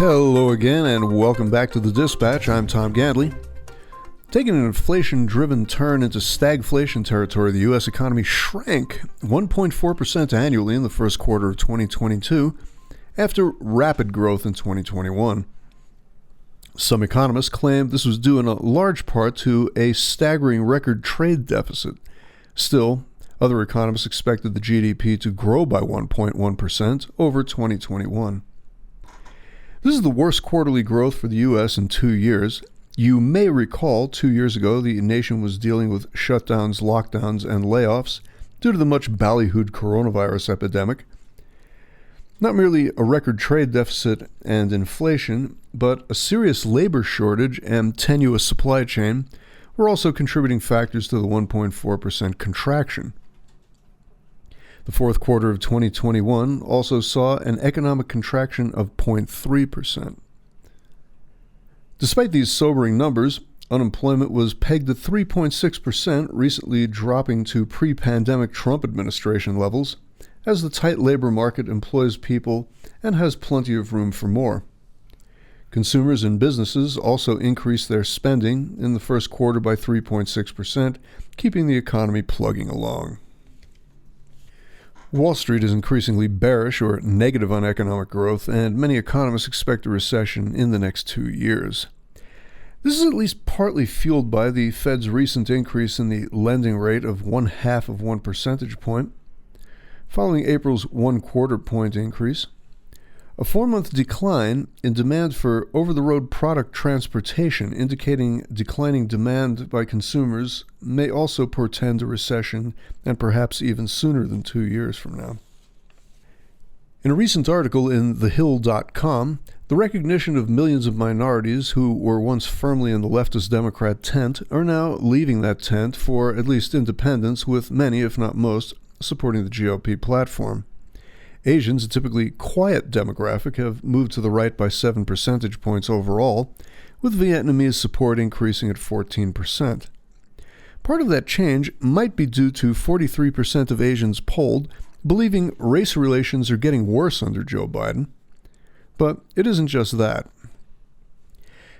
Hello again, and welcome back to the Dispatch. I'm Tom Gandley. Taking an inflation-driven turn into stagflation territory, the U.S. economy shrank 1.4% annually in the first quarter of 2022 after rapid growth in 2021. Some economists claim this was due in a large part to a staggering record trade deficit. Still, other economists expected the GDP to grow by 1.1% over 2021. This is the worst quarterly growth for the U.S. in 2 years. You may recall 2 years ago the nation was dealing with shutdowns, lockdowns, and layoffs due to the much ballyhooed coronavirus epidemic. Not merely a record trade deficit and inflation, but a serious labor shortage and tenuous supply chain were also contributing factors to the 1.4% contraction. The fourth quarter of 2021 also saw an economic contraction of 0.3%. Despite these sobering numbers, unemployment was pegged at 3.6%, recently dropping to pre-pandemic Trump administration levels, as the tight labor market employs people and has plenty of room for more. Consumers and businesses also increased their spending in the first quarter by 3.6%, keeping the economy plugging along. Wall Street is increasingly bearish or negative on economic growth, and many economists expect a recession in the next 2 years. This is at least partly fueled by the Fed's recent increase in the lending rate of 0.5 of 1 percentage point, following April's 1/4 point increase. A 4-month decline in demand for over-the-road product transportation, indicating declining demand by consumers, may also portend a recession, and perhaps even sooner than 2 years from now. In a recent article in thehill.com, the recognition of millions of minorities who were once firmly in the leftist Democrat tent are now leaving that tent for at least independents, with many, if not most, supporting the GOP platform. Asians, a typically quiet demographic, have moved to the right by 7 percentage points overall, with Vietnamese support increasing at 14%. Part of that change might be due to 43% of Asians polled believing race relations are getting worse under Joe Biden. But it isn't just that.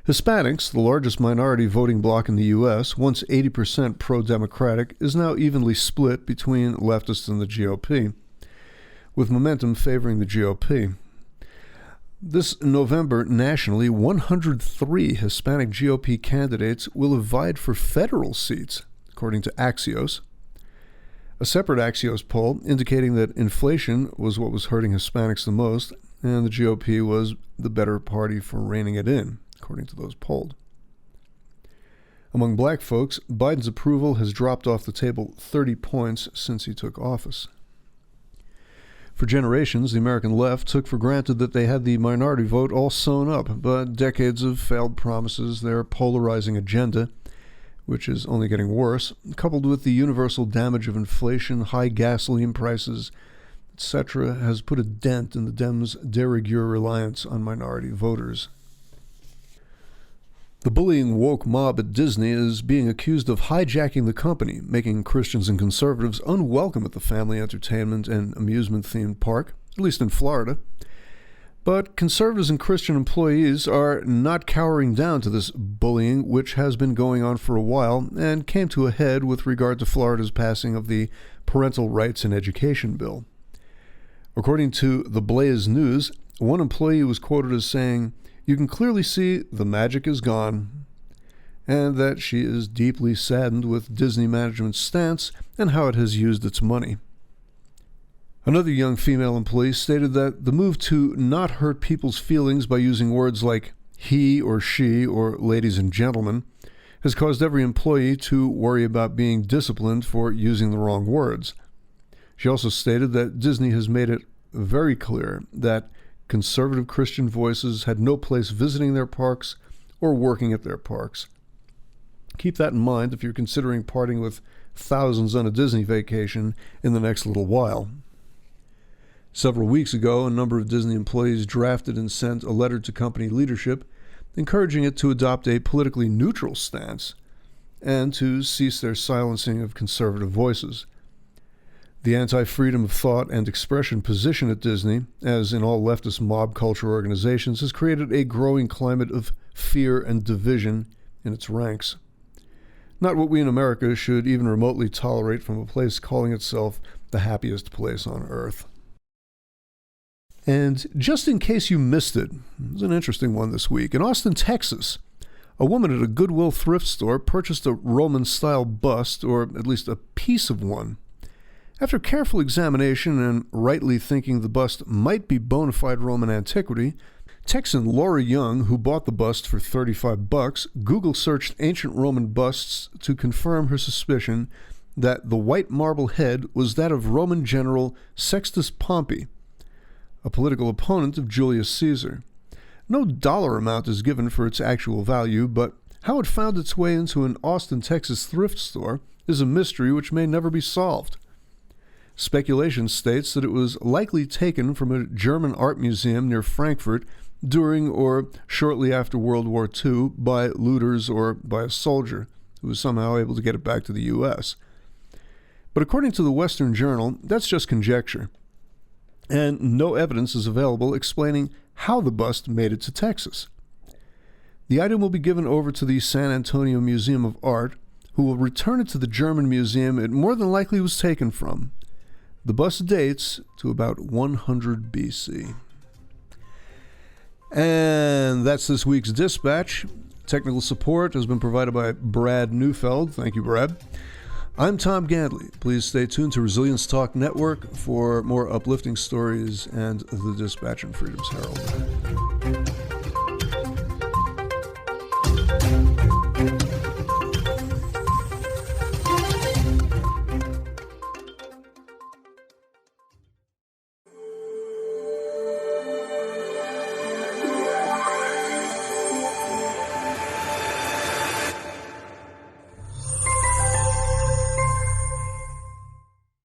Hispanics, the largest minority voting bloc in the U.S., once 80% pro-democratic, is now evenly split between leftists and the GOP, with momentum favoring the GOP. This November, nationally, 103 Hispanic GOP candidates will have vied for federal seats, according to Axios. A separate Axios poll indicating that inflation was what was hurting Hispanics the most, and the GOP was the better party for reining it in, according to those polled. Among black folks, Biden's approval has dropped off the table 30 points since he took office. For generations, the American left took for granted that they had the minority vote all sewn up, but decades of failed promises, their polarizing agenda, which is only getting worse, coupled with the universal damage of inflation, high gasoline prices, etc., has put a dent in the Dems' de rigueur reliance on minority voters. The bullying woke mob at Disney is being accused of hijacking the company, making Christians and conservatives unwelcome at the family entertainment and amusement-themed park, at least in Florida. But conservatives and Christian employees are not cowering down to this bullying, which has been going on for a while and came to a head with regard to Florida's passing of the Parental Rights in Education bill. According to the Blaze News, one employee was quoted as saying, "You can clearly see the magic is gone," and that she is deeply saddened with Disney management's stance and how it has used its money. Another young female employee stated that the move to not hurt people's feelings by using words like he or she or ladies and gentlemen has caused every employee to worry about being disciplined for using the wrong words. She also stated that Disney has made it very clear that conservative Christian voices had no place visiting their parks or working at their parks. Keep that in mind if you're considering parting with thousands on a Disney vacation in the next little while. Several weeks ago, a number of Disney employees drafted and sent a letter to company leadership encouraging it to adopt a politically neutral stance and to cease their silencing of conservative voices. The anti-freedom of thought and expression position at Disney, as in all leftist mob culture organizations, has created a growing climate of fear and division in its ranks. Not what we in America should even remotely tolerate from a place calling itself the happiest place on earth. And just in case you missed it, there's an interesting one this week. In Austin, Texas, a woman at a Goodwill thrift store purchased a Roman-style bust, or at least a piece of one. After careful examination and rightly thinking the bust might be bona fide Roman antiquity, Texan Laura Young, who bought the bust for $35, Google searched ancient Roman busts to confirm her suspicion that the white marble head was that of Roman general Sextus Pompey, a political opponent of Julius Caesar. No dollar amount is given for its actual value, but how it found its way into an Austin, Texas thrift store is a mystery which may never be solved. Speculation states that it was likely taken from a German art museum near Frankfurt during or shortly after World War II by looters or by a soldier who was somehow able to get it back to the U.S. But according to the Western Journal, that's just conjecture, and no evidence is available explaining how the bust made it to Texas. The item will be given over to the San Antonio Museum of Art, who will return it to the German museum it more than likely was taken from. The bust dates to about 100 BC. And that's this week's Dispatch. Technical support has been provided by Brad Neufeld. Thank you, Brad. I'm Tom Gandley. Please stay tuned to Resilience Talk Network for more uplifting stories and the Dispatch and Freedom's Herald.